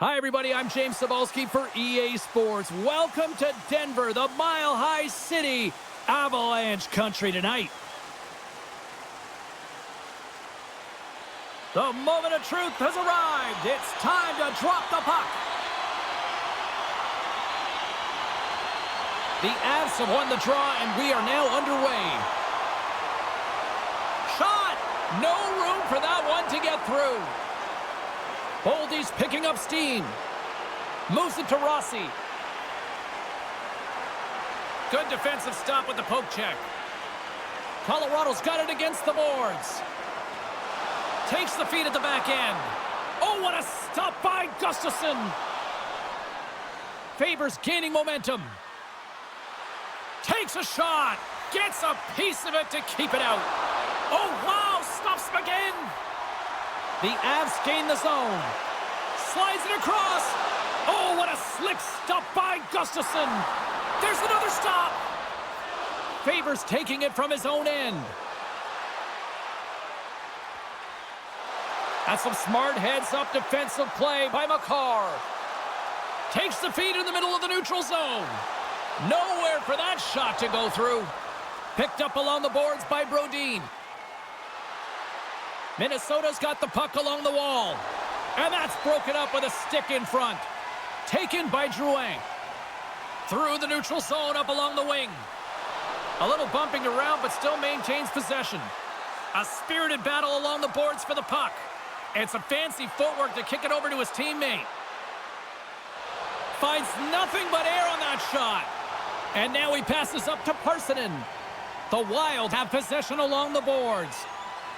Hi, everybody. I'm James Cebulski for EA Sports. Welcome to Denver, the Mile High City, Avalanche country tonight. The moment of truth has arrived. It's time to drop the puck. The Avs have won the draw, and we are now underway. Shot! No room for that one to get through. Boldy's picking up steam. Moves it to Rossi. Good defensive stop with the poke check. Colorado's got it against the boards. Takes the feed at the back end. Oh, what a stop by Gustafsson. Faber's gaining momentum. Takes a shot. Gets a piece of it to keep it out. Oh, wow. Stops him again. The Avs gain the zone. Slides it across. Oh, what a slick stop by Gustafsson. There's another stop. Faber's taking it from his own end. That's some smart heads-up defensive play by McCarr. Takes the feed in the middle of the neutral zone. Nowhere for that shot to go through. Picked up along the boards by Brodin. Minnesota's got the puck along the wall. And that's broken up with a stick in front. Taken by Drouin. Through the neutral zone up along the wing. A little bumping around, but still maintains possession. A spirited battle along the boards for the puck. And some fancy footwork to kick it over to his teammate. Finds nothing but air on that shot. And now he passes up to Parssinen. The Wild have possession along the boards.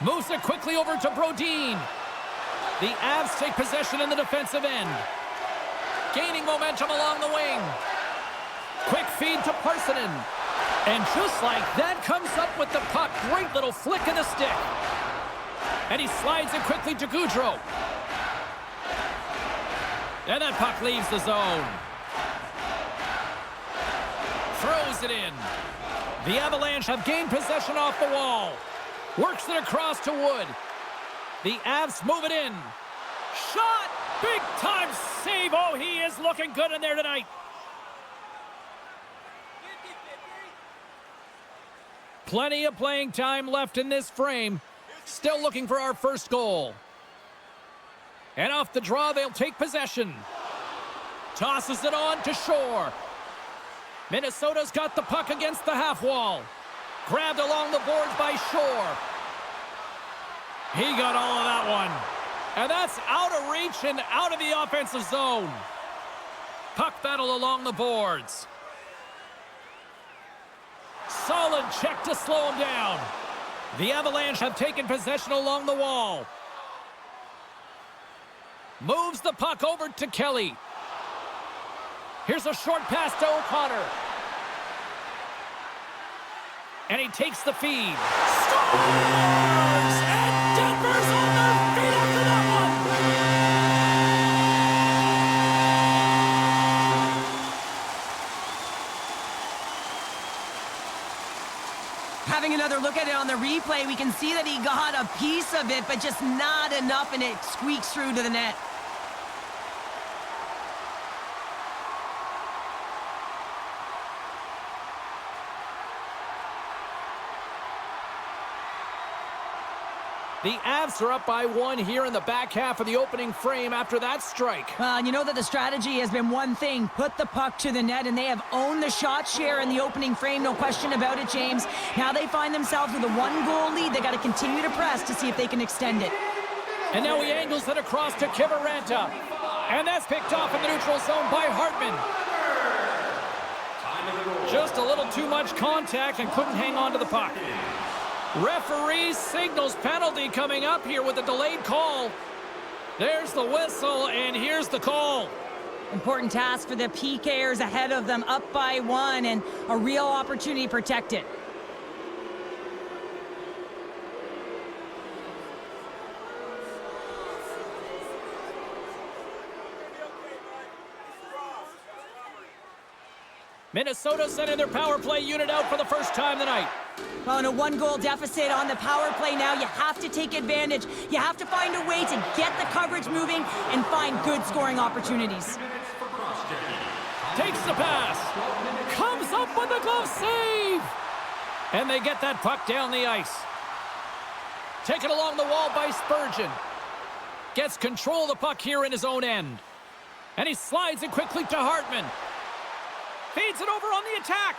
Moves it quickly over to Brodin. The Avs take possession in the defensive end. Gaining momentum along the wing. Quick feed to Parssinen. And just like that, comes up with the puck. Great little flick of the stick. And he slides it quickly to Gaudreau. And that puck leaves the zone. Throws it in. The Avalanche have gained possession off the wall. Works it across to Wood. The Avs move it in. Shot! Big time save. Oh, he is looking good in there tonight. Plenty of playing time left in this frame. Still looking for our first goal. And off the draw, they'll take possession. Tosses it on to Shore. Minnesota's got the puck against the half wall. Grabbed along the boards by Shore. He got all of that one. And that's out of reach and out of the offensive zone. Puck battle along the boards. Solid check to slow him down. The Avalanche have taken possession along the wall. Moves the puck over to Kelly. Here's a short pass to O'Connor. And he takes the feed. Scores! And Denver's on their feet after that one. Having another look at it on the replay, we can see that he got a piece of it, but just not enough, and it squeaks through to the net. The Avs are up by one here in the back half of the opening frame after that strike. Well, you know that the strategy has been one thing, put the puck to the net, and they have owned the shot share in the opening frame, no question about it, James. Now they find themselves with a one-goal lead. They got to continue to press to see if they can extend it. And now he angles it across to Kiviranta. And that's picked off in the neutral zone by Hartman. Just a little too much contact and couldn't hang on to the puck. Referee signals penalty coming up here with a delayed call. There's the whistle, and here's the call. Important task for the PKers ahead of them, up by one, and a real opportunity to protect it. Minnesota sending their power play unit out for the first time tonight. Well, in a one-goal deficit on the power play now, you have to take advantage. You have to find a way to get the coverage moving and find good scoring opportunities. Takes the pass. Comes up with a glove save. And they get that puck down the ice. Taken along the wall by Spurgeon. Gets control of the puck here in his own end. And he slides it quickly to Hartman. Feeds it over on the attack.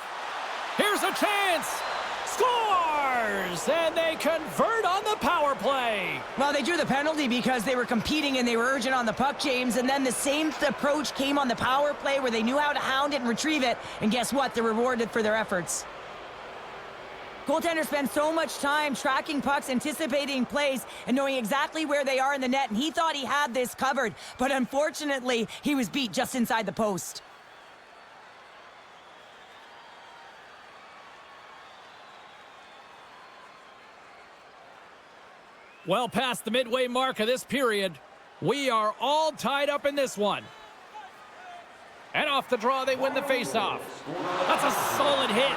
Here's a chance. Scores! And they convert on the power play. Well, they drew the penalty because they were competing and they were urgent on the puck, James. And then the same approach came on the power play where they knew how to hound it and retrieve it. And guess what? They're rewarded for their efforts. Goaltenders spend so much time tracking pucks, anticipating plays, and knowing exactly where they are in the net. And he thought he had this covered. But unfortunately, he was beat just inside the post. Well past the midway mark of this period, we are all tied up in this one. And off the draw, they win the faceoff. That's a solid hit.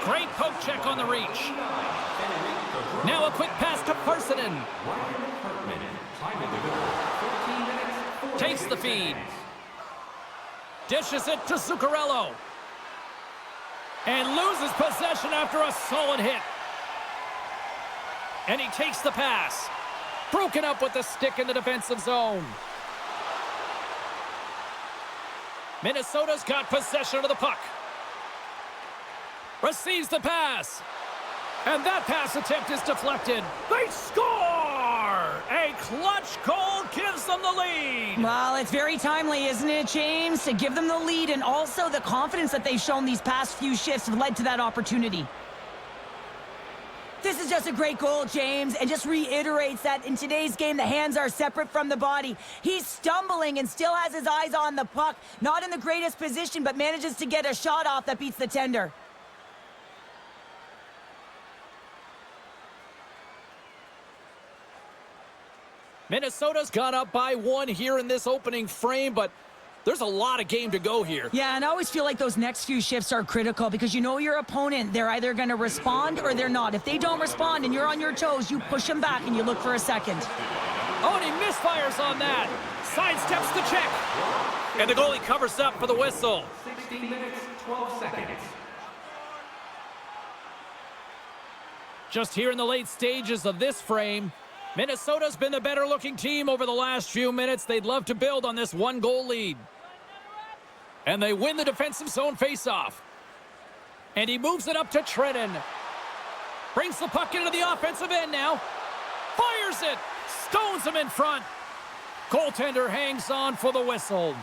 Great poke check on the reach. Now a quick pass to Parsonen. Takes the feed. Dishes it to Zuccarello. And loses possession after a solid hit. And he takes the pass. Broken up with the stick in the defensive zone. Minnesota's got possession of the puck. Receives the pass. And that pass attempt is deflected. They score! A clutch goal gives them the lead. Well, it's very timely, isn't it, James? To give them the lead, and also the confidence that they've shown these past few shifts have led to that opportunity. This is just a great goal, James, and just reiterates that in today's game, the hands are separate from the body. He's stumbling and still has his eyes on the puck. Not in the greatest position, but manages to get a shot off that beats the tender. Minnesota's gone up by 1 here in this opening frame, but there's a lot of game to go here. Yeah, and I always feel like those next few shifts are critical because you know your opponent, they're either going to respond or they're not. If they don't respond and you're on your toes, you push them back and you look for a second. Oh, and he misfires on that. Sidesteps the check. And the goalie covers up for the whistle. 16 minutes, 12 seconds. Just here in the late stages of this frame, Minnesota's been the better looking team over the last few minutes. They'd love to build on this 1-goal lead. And they win the defensive zone faceoff. And he moves it up to Trennan. Brings the puck into the offensive end now. Fires it. Stones him in front. Goaltender hangs on for the whistle.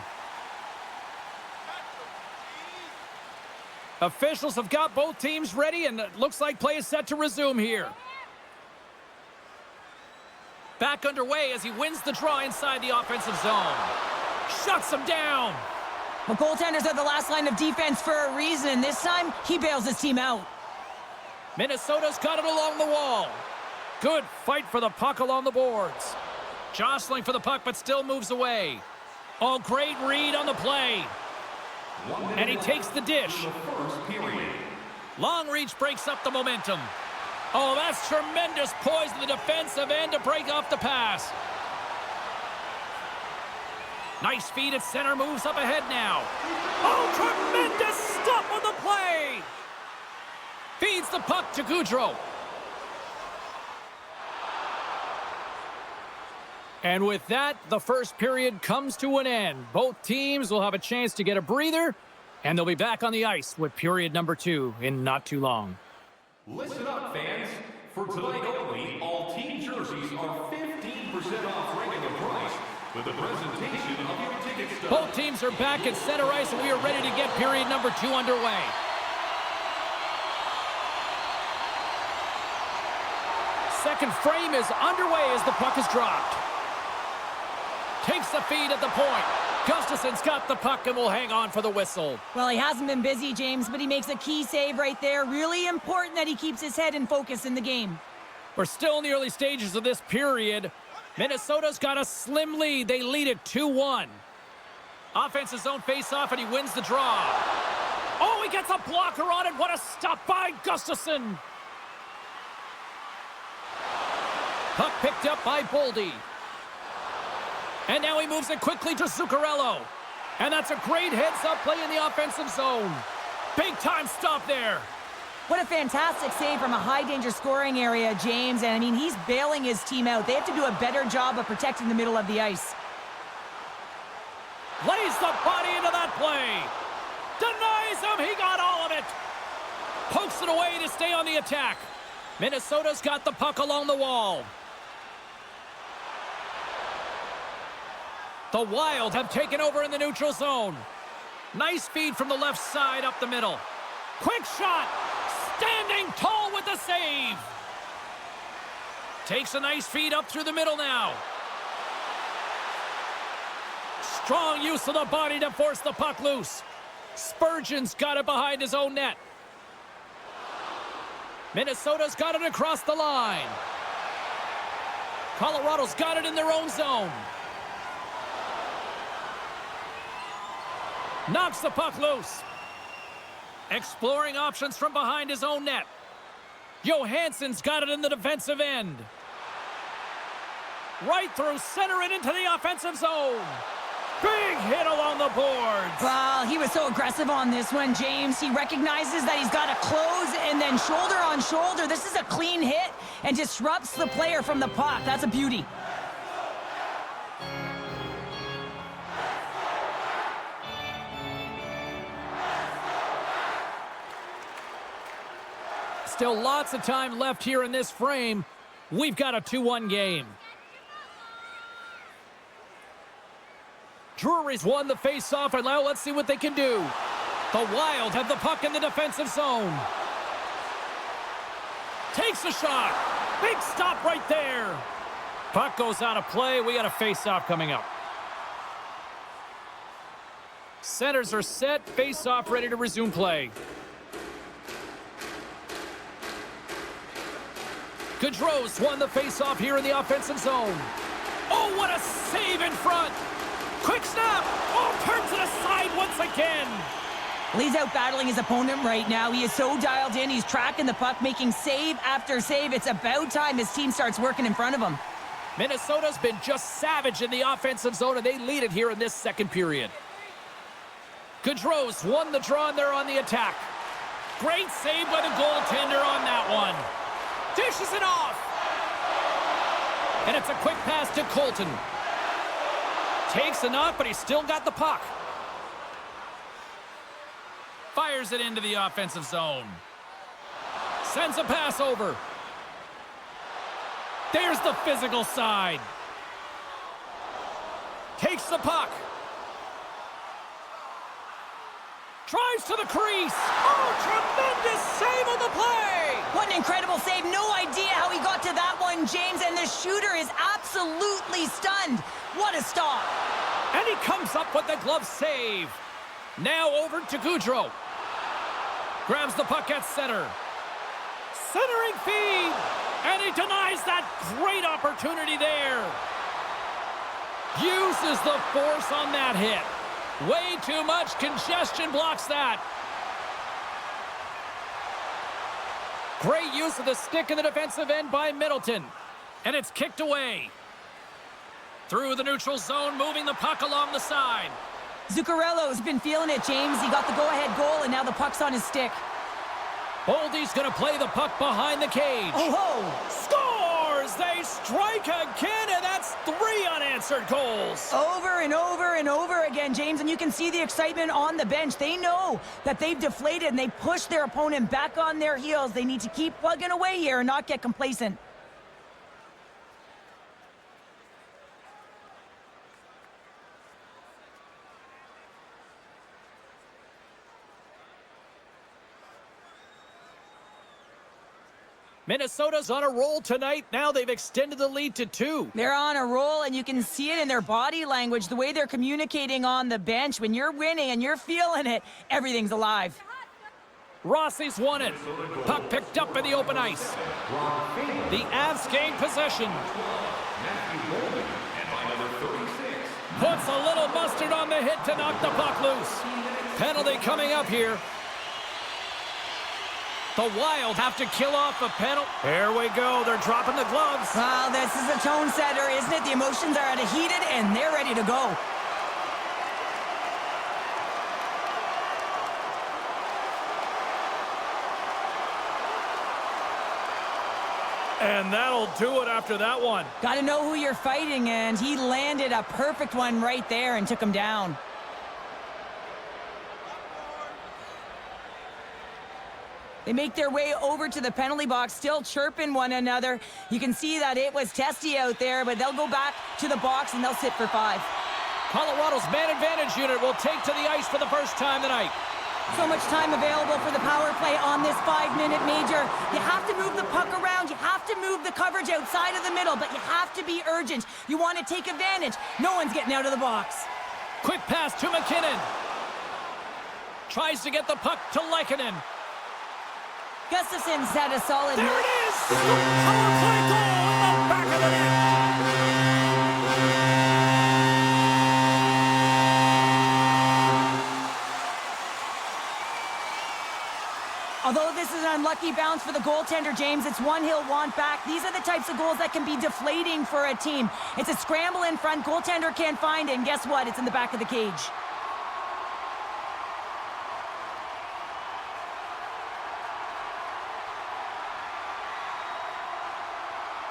Officials have got both teams ready, and it looks like play is set to resume here. Back underway as he wins the draw inside the offensive zone. Shuts him down. Well, goaltenders are the last line of defense for a reason, and this time he bails his team out. Minnesota's got it along the wall. Good fight for the puck along the boards. Jostling for the puck, but still moves away. Oh, great read on the play. And he takes the dish. Long reach breaks up the momentum. Oh, that's tremendous poise in the defensive end to break off the pass. Nice feed at center, moves up ahead now. Oh, tremendous stop on the play. Feeds the puck to Gaudreau. And with that, the first period comes to an end. Both teams will have a chance to get a breather, and they'll be back on the ice with period number 2 in not too long. Listen up, fans. For tonight only, all team jerseys are 15% off regular price with the presentation of your ticket stub. Both teams are back at center ice, and we are ready to get period number 2 underway. Second frame is underway as the puck is dropped. Takes the feed at the point. Gustafson's got the puck and will hang on for the whistle. Well, he hasn't been busy, James, but he makes a key save right there. Really important that he keeps his head and focus in the game. We're still in the early stages of this period. Minnesota's got a slim lead. They lead it 2-1. Offensive zone face-off, and he wins the draw. gets a blocker on it. What a stop by Gustafsson. Puck picked up by Boldy. And now he moves it quickly to Zuccarello. And that's a great heads-up play in the offensive zone. Big-time stop there. What a fantastic save from a high-danger scoring area, James. And, I mean, he's bailing his team out. They have to do a better job of protecting the middle of the ice. Lays the body into that play. Denies him. He got all of it. Pokes it away to stay on the attack. Minnesota's got the puck along the wall. The Wild have taken over in the neutral zone. Nice feed from the left side up the middle. Quick shot. Standing tall with the save. Takes a nice feed up through the middle now. Strong use of the body to force the puck loose. Spurgeon's got it behind his own net. Minnesota's got it across the line. Colorado's got it in their own zone. Knocks the puck loose. Exploring options from behind his own net. Johansson's got it in the defensive end. Right through center and into the offensive zone. Big hit along the boards. Well, he was so aggressive on this one, James. He recognizes that he's got to close and then shoulder on shoulder. This is a clean hit and disrupts the player from the puck. That's a beauty. Still lots of time left here in this frame. We've got a 2-1 game. Drury's won the face-off, and now let's see what they can do. The Wild have the puck in the defensive zone. Takes a shot. Big stop right there. Puck goes out of play. We got a face-off coming up. Centers are set. Face-off ready to resume play. Gaudreau's won the face-off here in the offensive zone. Oh, what a save in front. Quick snap. Oh, turns it aside once again. Well, he's out battling his opponent right now. He is so dialed in. He's tracking the puck, making save after save. It's about time his team starts working in front of him. Minnesota's been just savage in the offensive zone, and they lead it here in this second period. Gaudreau's won the draw, and they're on the attack. Great save by the goaltender on that one. Dishes it off. And it's a quick pass to Colton. Takes a knock, but he's still got the puck. Fires it into the offensive zone. Sends a pass over. There's the physical side. Takes the puck. Drives to the crease. Oh, tremendous save on the play. What an incredible save. No idea how he got to that one, James, and the shooter is absolutely stunned. What a stop. And he comes up with the glove save. Now over to Gaudreau. Grabs the puck at center. Centering feed. And he denies that great opportunity there. Uses the force on that hit. Way too much congestion blocks that. Great use of the stick in the defensive end by Middleton. And it's kicked away. Through the neutral zone, moving the puck along the side. Zuccarello's been feeling it, James. He got the go-ahead goal, and now the puck's on his stick. Boldy's going to play the puck behind the cage. Oh-ho! Scores! They strike again, and that's 3 unanswered goals. Over and over and over again, James, and you can see the excitement on the bench. They know that they've deflated, and they push their opponent back on their heels. They need to keep plugging away here and not get complacent. Minnesota's on a roll tonight. Now they've extended the lead to 2. They're on a roll, and you can see it in their body language, the way they're communicating on the bench. When you're winning and you're feeling it, everything's alive. Rossi's won it. Puck picked up in the open ice. The Avs gain possession. Puts a little mustard on the hit to knock the puck loose. Penalty coming up here. The Wild have to kill off a penalty. Here we go. They're dropping the gloves. Well, this is a tone setter, isn't it? The emotions are at a heated, and they're ready to go. And that'll do it after that one. Got to know who you're fighting, and he landed a perfect one right there and took him down. They make their way over to the penalty box, still chirping one another. You can see that it was testy out there, but they'll go back to the box and they'll sit for 5. Colorado's man advantage unit will take to the ice for the first time tonight. So much time available for the power play on this 5-minute major. You have to move the puck around. You have to move the coverage outside of the middle, but you have to be urgent. You want to take advantage. No one's getting out of the box. Quick pass to McKinnon. Tries to get the puck to Lehkonen. Gustafson's had a solid... There it is! Power play goal in the back of the net! Although this is an unlucky bounce for the goaltender, James, it's one he'll want back. These are the types of goals that can be deflating for a team. It's a scramble in front, goaltender can't find it, and guess what? It's in the back of the cage.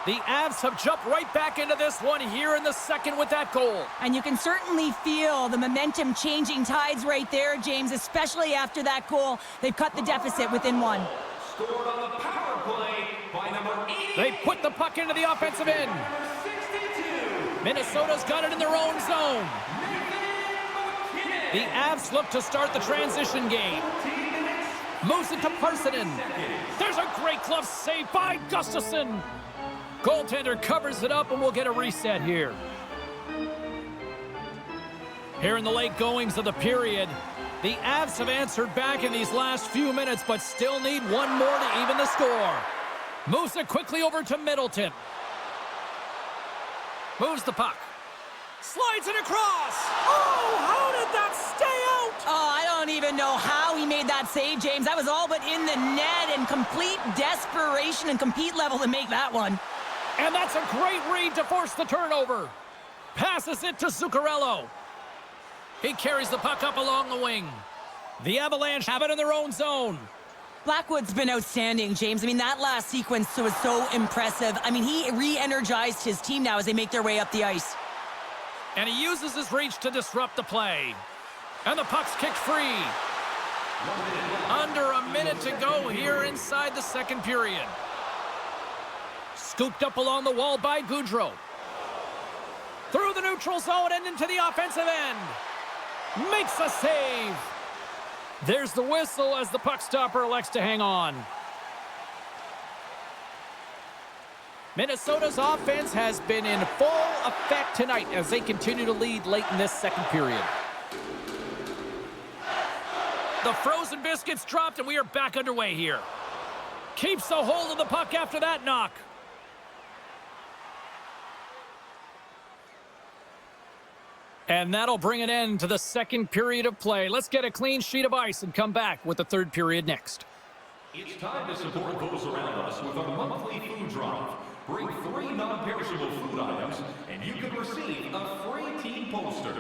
The Avs have jumped right back into this one here in the second with that goal. And you can certainly feel the momentum changing tides right there, James, especially after that goal. They've cut the deficit within 1. Scored on the power play by number 80. They put the puck into the offensive end. 62. Minnesota's got it in their own zone. The Avs look to start the transition game. Moves it to Parsonen. There's a great glove save by Gustafsson. Goaltender covers it up, and we'll get a reset here. Here in the late goings of the period, the Avs have answered back in these last few minutes, but still need one more to even the score. Moves it quickly over to Middleton. Moves the puck. Slides it across. Oh, how did that stay out? Oh, I don't even know how he made that save, James. That was all but in the net, and complete desperation and compete level to make that one. And that's a great read to force the turnover. Passes it to Zuccarello. He carries the puck up along the wing. The Avalanche have it in their own zone. Blackwood's been outstanding, James. I mean, that last sequence was so impressive. I mean, he re-energized his team now as they make their way up the ice. And he uses his reach to disrupt the play. And the puck's kicked free. Under a minute to go here inside the second period. Scooped up along the wall by Goudreau. Through the neutral zone and into the offensive end. Makes a save. There's the whistle as the puck stopper elects to hang on. Minnesota's offense has been in full effect tonight as they continue to lead late in this second period. The frozen biscuits dropped, and we are back underway here. Keeps the hold of the puck after that knock. And that'll bring an end to the second period of play. Let's get a clean sheet of ice and come back with the third period next. It's time to support those around us with our monthly food drive. Bring 3 non-perishable food items, and you can receive a free team poster.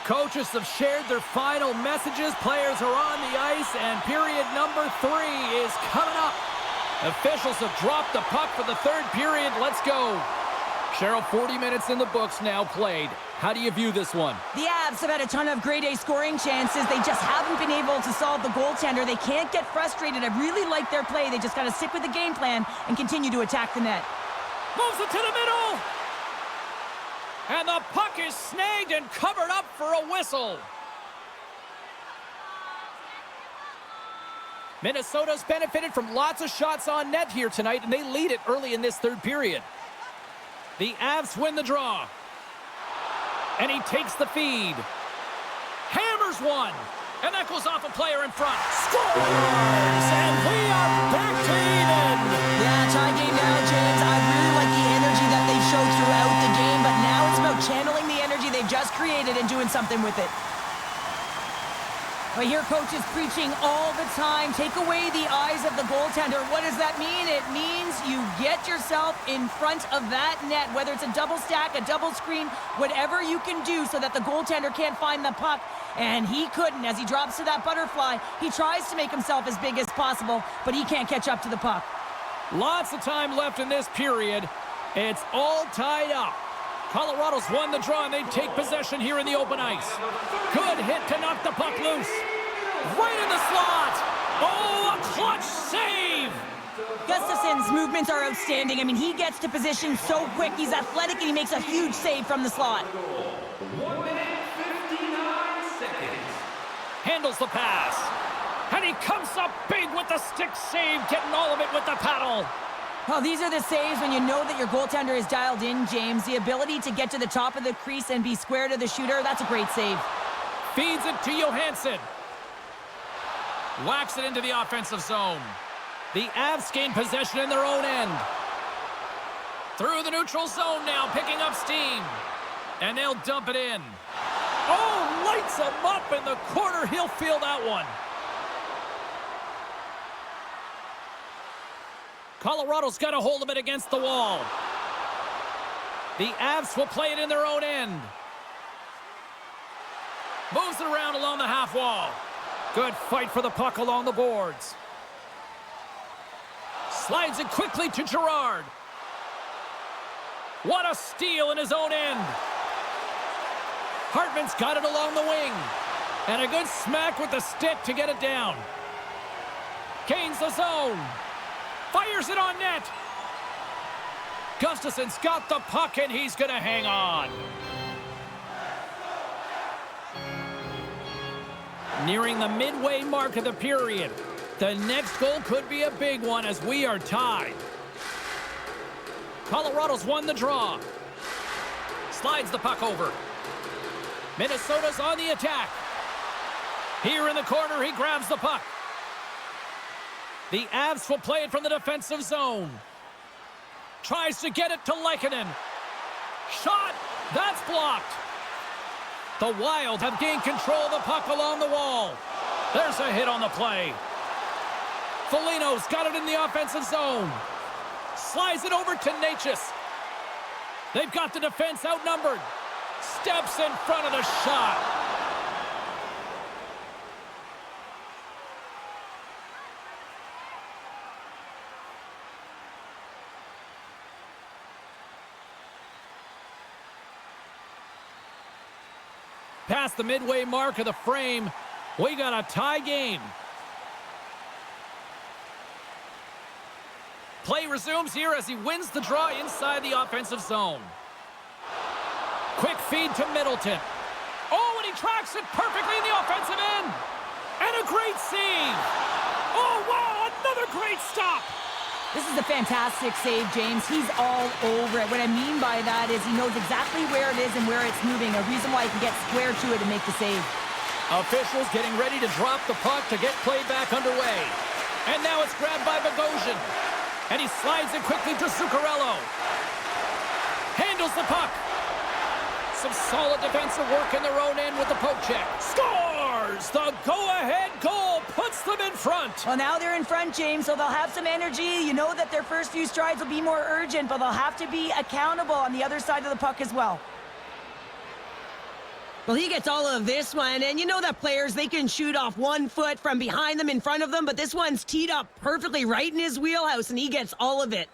Coaches have shared their final messages. Players are on the ice, and period number 3 is coming up. Officials have dropped the puck for the third period. Let's go. Cheryl, 40 minutes in the books now played. How do you view this one? The Avs have had a ton of grade A scoring chances. They just haven't been able to solve the goaltender. They can't get frustrated. I really like their play. They just got to stick with the game plan and continue to attack the net. Moves it to the middle. And the puck is snagged and covered up for a whistle. Minnesota's benefited from lots of shots on net here tonight, and they lead it early in this third period. The Avs win the draw. And he takes the feed. Hammers one. And that goes off a player in front. Scores! And we are back to even. Yeah, tie game now, James. I really something with it. But here, coach is preaching all the time. Take away the eyes of the goaltender. What does that mean? It means you get yourself in front of that net, whether it's a double stack, a double screen, whatever you can do so that the goaltender can't find the puck. And he couldn't. As he drops to that butterfly, he tries to make himself as big as possible, but he can't catch up to the puck. Lots of time left in this period. It's all tied up. Colorado's won the draw, and they take possession here in the open ice. Good hit to knock the puck loose. Right in the slot. Oh, a clutch save. Gustafson's movements are outstanding. I mean, he gets to position so quick. He's athletic, and he makes a huge save from the slot. 1 minute, 59 seconds. Handles the pass. And he comes up big with the stick save, getting all of it with the paddle. Well, these are the saves when you know that your goaltender is dialed in, James. The ability to get to the top of the crease and be square to the shooter, that's a great save. Feeds it to Johansson. Whacks it into the offensive zone. The Avs gain possession in their own end. Through the neutral zone now, picking up steam. And they'll dump it in. Oh, lights him up in the corner. He'll feel that one. Colorado's got a hold of it against the wall. The Avs will play it in their own end. Moves it around along the half wall. Good fight for the puck along the boards. Slides it quickly to Girard. What a steal in his own end. Hartman's got it along the wing. And a good smack with the stick to get it down. Gains the zone. Fires it on net. Gustafson's got the puck, and he's going to hang on. Nearing the midway mark of the period. The next goal could be a big one as we are tied. Colorado's won the draw. Slides the puck over. Minnesota's on the attack. Here in the corner, he grabs the puck. The Avs will play it from the defensive zone. Tries to get it to Lehkonen. Shot! That's blocked. The Wild have gained control of the puck along the wall. There's a hit on the play. Foligno's got it in the offensive zone. Slides it over to Necas. They've got the defense outnumbered. Steps in front of the shot. Past the midway mark of the frame, we got a tie game. Play resumes here as he wins the draw inside the offensive zone. Quick feed to Middleton. Oh, and he tracks it perfectly in the offensive end. And a great save. Oh, wow, another great stop. This is a fantastic save, James. He's all over it. What I mean by that is he knows exactly where it is and where it's moving. A reason why he can get square to it and make the save. Officials getting ready to drop the puck to get play back underway. And now it's grabbed by Bogosian. And he slides it quickly to Zuccarello. Handles the puck. Some solid defensive work in their own end with the poke check. Scores! The go-ahead goal puts them in front. Well, now they're in front, James, so they'll have some energy. You know that their first few strides will be more urgent, but they'll have to be accountable on the other side of the puck as well. Well, he gets all of this one, and you know that players, they can shoot off 1 foot from behind them, in front of them, but this one's teed up perfectly right in his wheelhouse, and he gets all of it.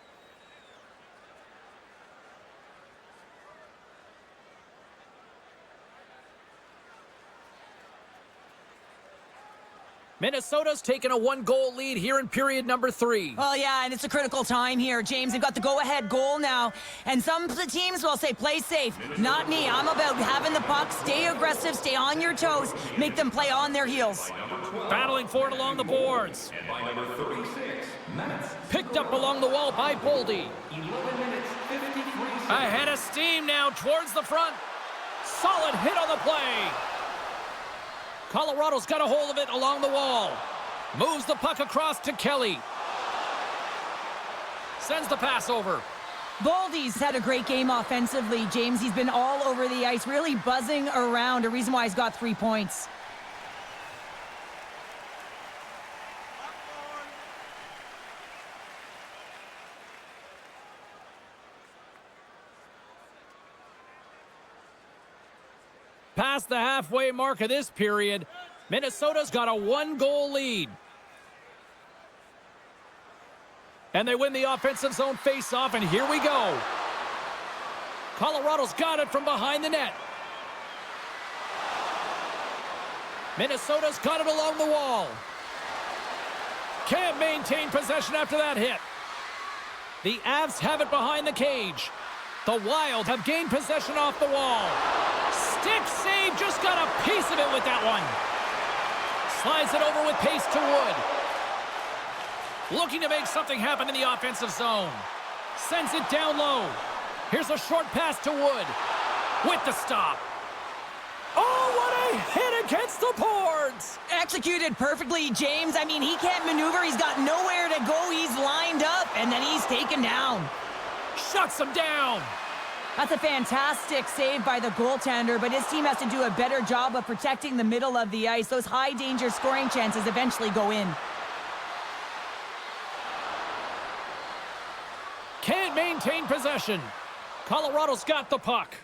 Minnesota's taken a 1-goal lead here in period number 3. Well, yeah, and it's a critical time here, James. They've got the go-ahead goal now, and some of the teams will say, play safe. Not me. I'm about having the puck, stay aggressive, stay on your toes, make them play on their heels. Battling for it along the boards. And by number 36, Mets. Picked up along the wall by Boldy. 11 minutes, 53 seconds. Ahead of steam now towards the front. Solid hit on the play. Colorado's got a hold of it along the wall. Moves the puck across to Kelly. Sends the pass over. Boldy's had a great game offensively, James. He's been all over the ice, really buzzing around, a reason why he's got 3 points. Past the halfway mark of this period, Minnesota's got a 1-goal lead. And they win the offensive zone face-off, and here we go. Colorado's got it from behind the net. Minnesota's got it along the wall. Can't maintain possession after that hit. The Avs have it behind the cage. The Wild have gained possession off the wall. Stick save, just got a piece of it with that one. Slides it over with pace to Wood. Looking to make something happen in the offensive zone. Sends it down low. Here's a short pass to Wood. With the stop. Oh, what a hit against the boards! Executed perfectly, James. I mean, he can't maneuver. He's got nowhere to go. He's lined up, and then he's taken down. Shuts him down. That's a fantastic save by the goaltender, but his team has to do a better job of protecting the middle of the ice. Those high-danger scoring chances eventually go in. Can't maintain possession. Colorado's got the puck.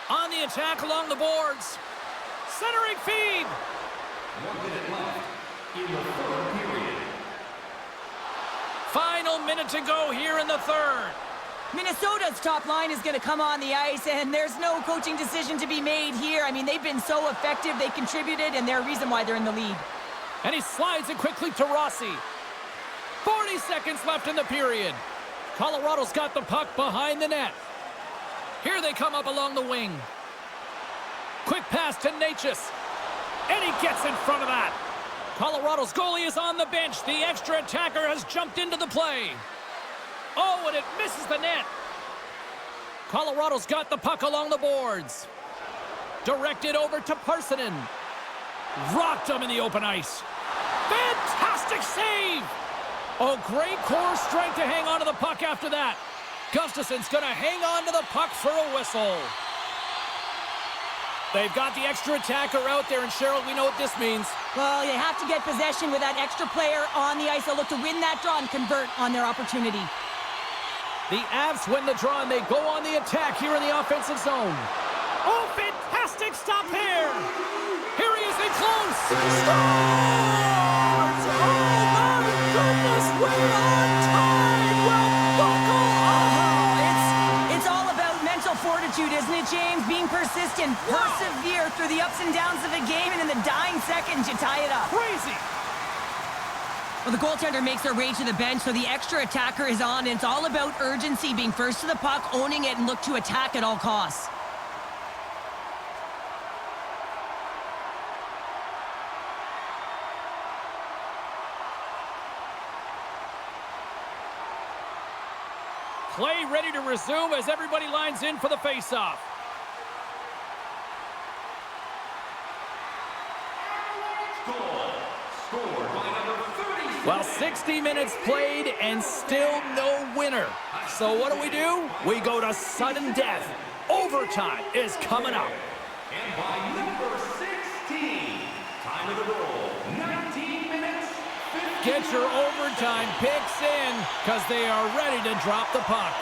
On the attack along the boards. Centering feed. 1 minute left in the third period. Final minute to go here in the third. Minnesota's top line is going to come on the ice, and there's no coaching decision to be made here. I mean, they've been so effective. They contributed, and they're a reason why they're in the lead. And he slides it quickly to Rossi. 40 seconds left in the period. Colorado's got the puck behind the net. Here they come up along the wing. Quick pass to Natchez. And he gets in front of that. Colorado's goalie is on the bench. The extra attacker has jumped into the play. Oh, and it misses the net. Colorado's got the puck along the boards. Directed over to Parssinen. Rocked him in the open ice. Fantastic save! Oh, great core strength to hang on to the puck after that. Gustafsson's going to hang on to the puck for a whistle. They've got the extra attacker out there, and Cheryl, we know what this means. Well, they have to get possession with that extra player on the ice. They'll look to win that draw and convert on their opportunity. The Avs win the draw, and they go on the attack here in the offensive zone. Oh, fantastic stop here. Here he is in close. Scores! Oh, my goodness, we're on time. Well, buckle up. It's all about mental fortitude, isn't it, James? Being persistent, persevere through the ups and downs of the game, and in the dying seconds, you tie it up. Crazy. Well, the goaltender makes their way to the bench, so the extra attacker is on, and it's all about urgency, being first to the puck, owning it, and look to attack at all costs. Play ready to resume as everybody lines in for the faceoff. Goal scored by number 36. Well, 60 minutes played and still no winner. So what do? We go to sudden death. Overtime is coming up. And by number 16, time of the roll, 19 minutes, 15 Get your overtime picks in, because they are ready to drop the puck.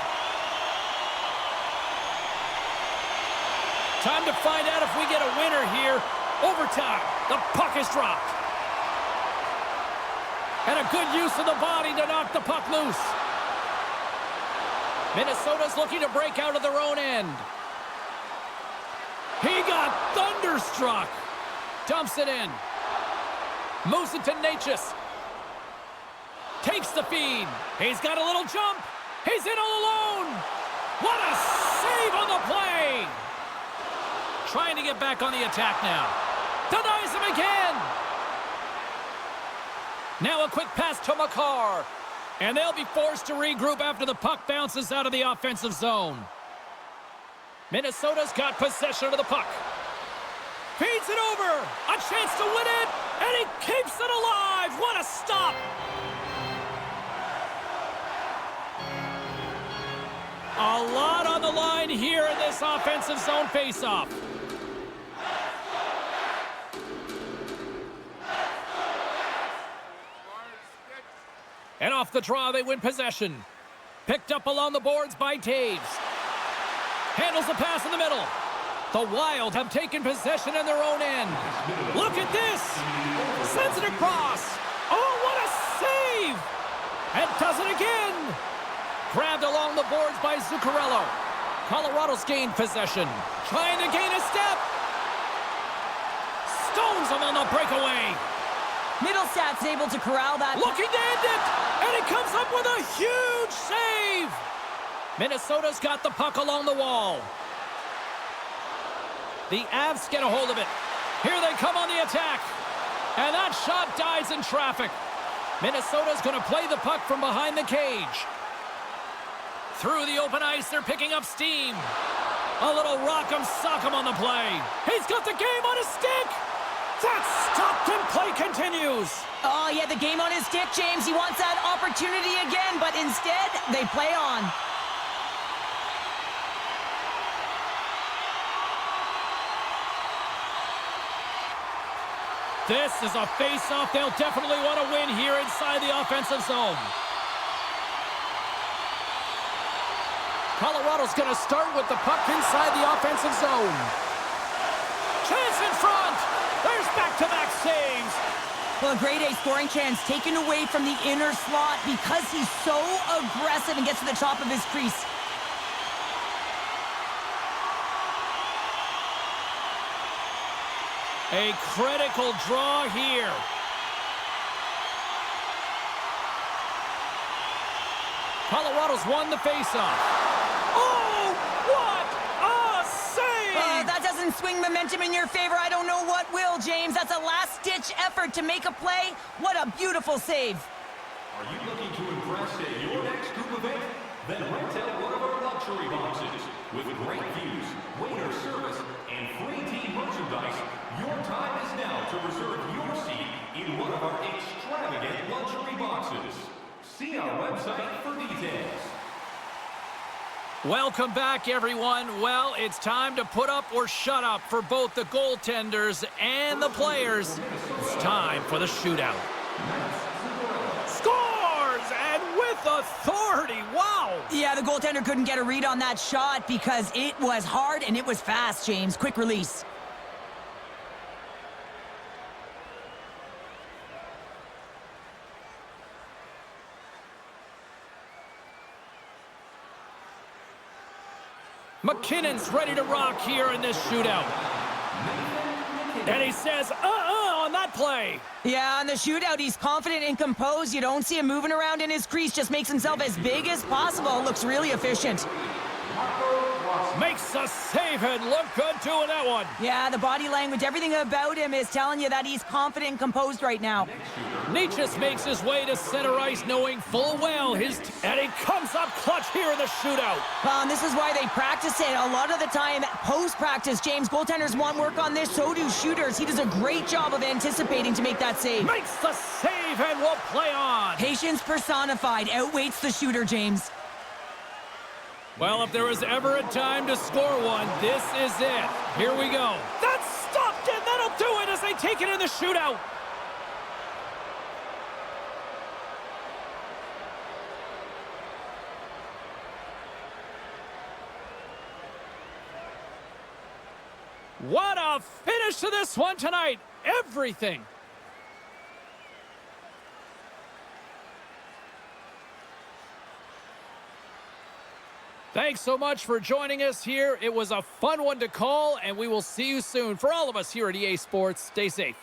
Time to find out if we get a winner here. Overtime. The puck is dropped. And a good use of the body to knock the puck loose. Minnesota's looking to break out of their own end. He got thunderstruck. Dumps it in. Moves it to Natchez. Takes the feed. He's got a little jump. He's in all alone. What a save on the play. Trying to get back on the attack now. Denies him again. Now a quick pass to Makar. And they'll be forced to regroup after the puck bounces out of the offensive zone. Minnesota's got possession of the puck. Feeds it over. A chance to win it. And he keeps it alive. What a stop. A lot on the line here in this offensive zone faceoff. And off the draw, they win possession. Picked up along the boards by Taves. Handles the pass in the middle. The Wild have taken possession in their own end. Look at this. Sends it across. Oh, what a save. And does it again. Grabbed along the boards by Zuccarello. Colorado's gained possession. Trying to gain a step. Stones him on the breakaway. Middlestat's able to corral that. Looking to end it. And he comes up with a huge save. Minnesota's got the puck along the wall. The Avs get a hold of it. Here they come on the attack. And that shot dies in traffic. Minnesota's going to play the puck from behind the cage. Through the open ice, they're picking up steam. A little rock'em sock'em on the play. He's got the game on his stick. That's stopped and play continues. Oh, he had the game on his stick, James. He wants that opportunity again, but instead, they play on. This is a face-off they'll definitely want to win here inside the offensive zone. Colorado's going to start with the puck inside the offensive zone. Chance in front. There's back-to-back saves. Well, a grade A scoring chance taken away from the inner slot because he's so aggressive and gets to the top of his crease. A critical draw here. Colorado's won the faceoff. Oh, what a save! That doesn't swing momentum in your favor. I don't know what will, James. That's a last-ditch effort to make a play. What a beautiful save. Are you looking to impress at your next group event? Then rent out one of our luxury boxes. With great views, waiter service, and free team merchandise, your time is now to reserve your seat in one of our extravagant luxury boxes. See our website for details. Welcome back, everyone. Well, it's time to put up or shut up for both the goaltenders and the players. It's time for the shootout. Scores! And with authority. Wow! Yeah, the goaltender couldn't get a read on that shot because it was hard and it was fast, James. Quick release. McKinnon's ready to rock here in this shootout. And he says, on that play. Yeah, on the shootout, he's confident and composed. You don't see him moving around in his crease. Just makes himself as big as possible. Looks really efficient. Makes a save and look good doing that one. Yeah, the body language, everything about him is telling you that he's confident and composed right now. Necas makes his way to center ice knowing full well and he comes up clutch here in the shootout. And this is why they practice it. A lot of the time, post-practice, James, goaltenders want work on this, so do shooters. He does a great job of anticipating to make that save. Makes the save and will play on. Patience personified outweighs the shooter, James. Well, if there was ever a time to score one, this is it. Here we go. That's stopped and that'll do it as they take it in the shootout. What a finish to this one tonight. Everything. Thanks so much for joining us here. It was a fun one to call, and we will see you soon. For all of us here at EA Sports, stay safe.